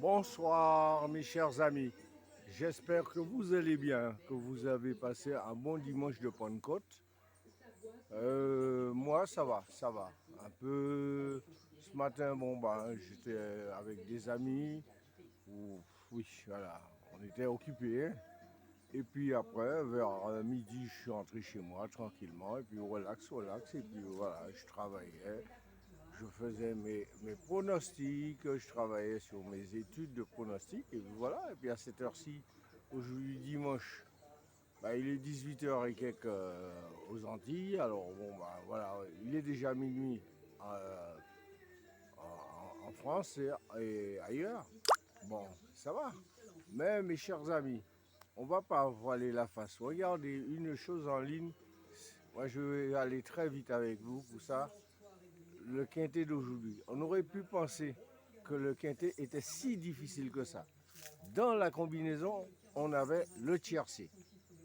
Bonsoir mes chers amis, j'espère que vous allez bien, que vous avez passé un bon dimanche de Pentecôte. Moi ça va, ça va. Un peu ce matin, bon ben j'étais avec des amis, ou oui voilà, on était occupés. Hein. Et puis après, vers midi, je suis rentré chez moi tranquillement, et puis relax, relax, et puis voilà, je travaillais. Je faisais mes pronostics, je travaillais sur mes études de pronostics, et voilà. Et puis à cette heure-ci, aujourd'hui dimanche, bah, il est 18h et quelques aux Antilles. Alors bon, bah, voilà, il est déjà minuit euh, en France et ailleurs. Bon, ça va. Mais mes chers amis, on va pas voiler la face. Regardez une chose en ligne. Moi, je vais aller très vite avec vous pour ça. Le quintet d'aujourd'hui. On aurait pu penser que le quintet était si difficile que ça. Dans la combinaison, on avait le tiercé.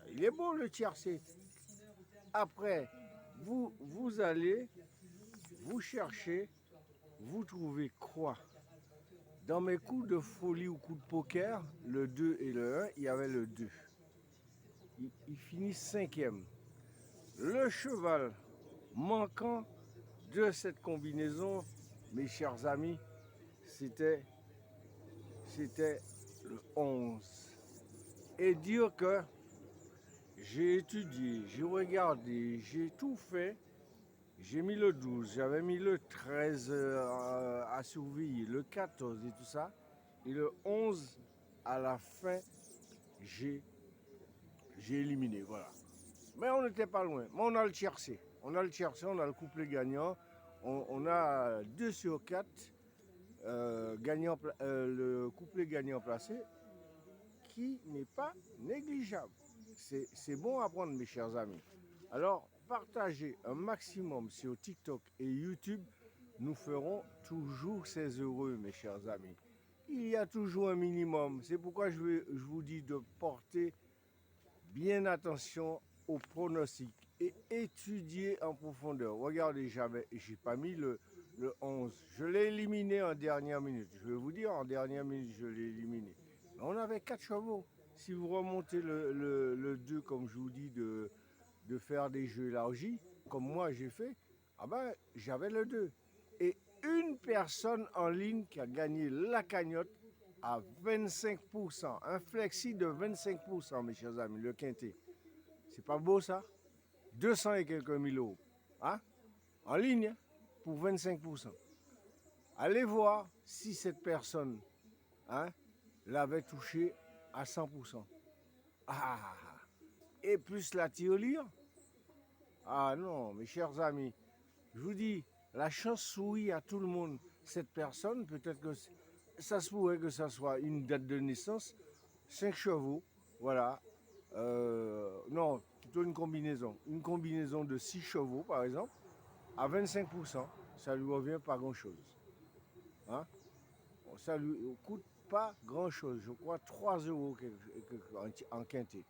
Il est bon le tiercé. Après, vous allez, vous cherchez, vous trouvez quoi? Dans mes coups de folie ou coups de poker, le 2 et le 1, il y avait le 2. Il finit cinquième. Le cheval manquant de cette combinaison, mes chers amis, c'était le 11. Et dire que j'ai étudié, j'ai regardé, j'ai tout fait. J'ai mis le 12, j'avais mis le 13 à surveiller, le 14 et tout ça. Et le 11, à la fin, j'ai éliminé, voilà. Mais on n'était pas loin. Mais on a le tiercé. On a le tiercé, on a le couplet gagnant. On a 2 sur 4 le couplet gagnant placé qui n'est pas négligeable. C'est bon à prendre, mes chers amis. Alors, partagez un maximum sur TikTok et YouTube. Nous ferons toujours ces heureux, mes chers amis. Il y a toujours un minimum. C'est pourquoi je vous dis de porter bien attention aux pronostics et étudier en profondeur. Regardez, j'ai pas mis le 11. Je l'ai éliminé en dernière minute. Je vais vous dire, en dernière minute, je l'ai éliminé. On avait 4 chevaux. Si vous remontez le 2, comme je vous dis, de faire des jeux élargis, comme moi j'ai fait, ah ben, j'avais le 2. Et une personne en ligne qui a gagné la cagnotte à 25%. Un flexi de 25%, mes chers amis, le quintet. C'est pas beau ça? 200 et quelques mille euros. Hein? En ligne, hein, pour 25%. Allez voir si cette personne hein, l'avait touché à 100%. Ah, et plus la tirelire. Ah non, mes chers amis, je vous dis, la chance sourit à tout le monde. Cette personne, peut-être que ça se pourrait que ça soit une date de naissance, 5 chevaux, voilà. Non, plutôt une combinaison. Une combinaison de 6 chevaux, par exemple, à 25%, ça lui revient pas grand-chose. Hein? Ça lui coûte pas grand-chose. Je crois 3 euros en quintet.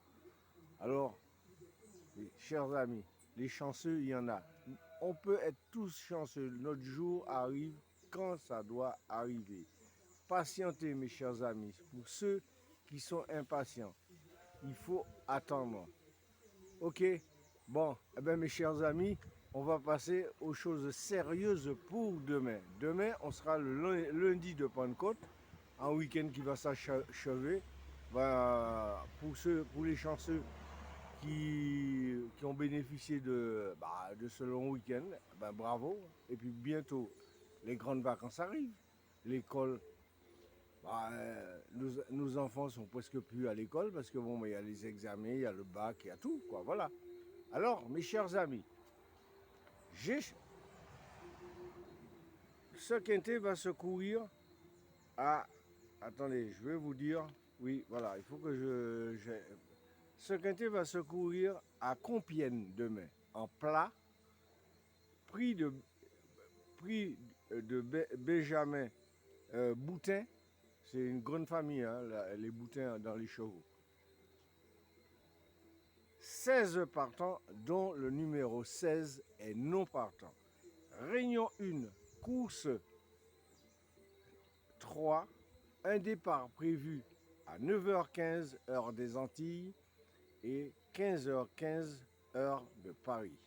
Alors, chers amis, les chanceux, il y en a. On peut être tous chanceux. Notre jour arrive quand ça doit arriver. Patientez, mes chers amis. Pour ceux qui sont impatients, il faut attendre. Ok? Bon, eh bien, mes chers amis, on va passer aux choses sérieuses pour demain. Demain, on sera le lundi de Pentecôte, un week-end qui va s'achever. Ben, pour les chanceux qui ont bénéficié de ce long week-end, ben, bravo. Et puis bientôt, les grandes vacances arrivent. L'école, nos enfants sont presque plus à l'école parce que bon, il y a les examens, il y a le bac, il y a tout, quoi. Voilà. Alors, mes chers amis, ce quintet va se courir à. Attendez, je vais vous dire. Oui, voilà, il faut que ce quintet va se courir à Compiègne demain, en plat, prix de, prix de Benjamin Boutin. C'est une grande famille, hein, les Boutins dans les chevaux. 16 partants, dont le numéro 16 est non partant. Réunion 1, course 3, un départ prévu à 9h15 heure des Antilles et 15h15 heure de Paris.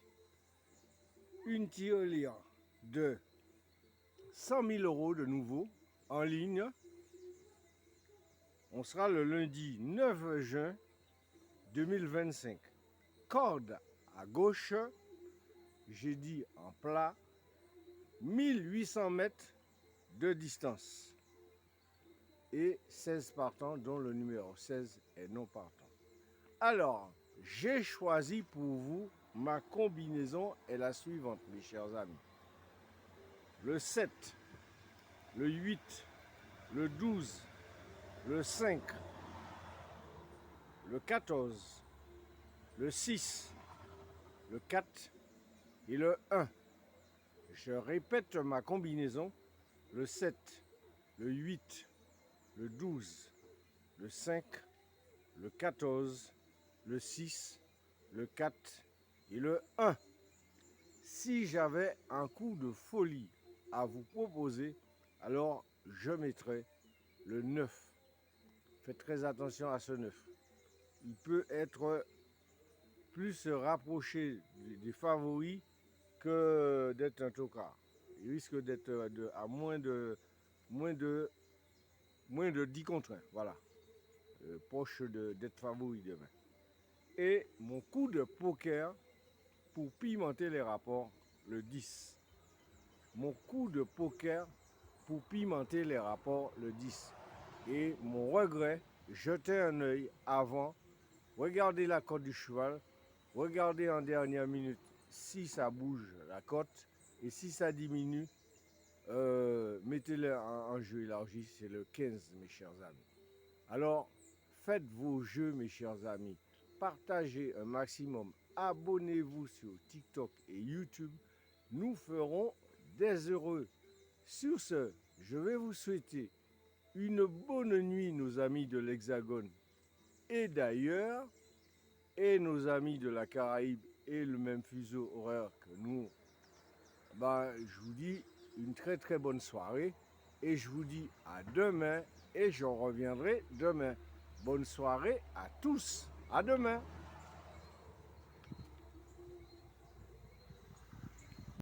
Une tirelire de 100 000 € de nouveau en ligne. On sera le lundi 9 juin 2025. Corde à gauche, j'ai dit en plat, 1800 mètres de distance. Et 16 partants, dont le numéro 16 est non partant. Alors, j'ai choisi pour vous, ma combinaison est la suivante, mes chers amis. Le 7, le 8, le 12, le 5, le 14, le 6, le 4 et le 1. Je répète ma combinaison, le 7, le 8, le 12, le 5, le 14, le 6, le 4 et le 1. Si j'avais un coup de folie à vous proposer, alors je mettrais le 9. Faites très attention à ce 9. Il peut être plus rapproché des favoris que d'être un tocard. Il risque d'être à moins de 10 contre 1. Voilà. Proche d'être favori demain. Et mon coup de poker pour pimenter les rapports, le 10. Mon coup de poker pour pimenter les rapports, le 10. Et mon regret, jeter un œil avant, regarder la cote du cheval, regarder en dernière minute si ça bouge la cote, et si ça diminue, mettez-le en jeu élargi, c'est le 15, mes chers amis. Alors, faites vos jeux, mes chers amis. Partagez un maximum. Abonnez-vous sur TikTok et YouTube. Nous ferons des heureux. Sur ce, je vais vous souhaiter une bonne nuit, nos amis de l'Hexagone et d'ailleurs, et nos amis de la Caraïbe et le même fuseau horaire que nous. Je vous dis une très très bonne soirée et je vous dis à demain et j'en reviendrai demain. Bonne soirée à tous. À demain.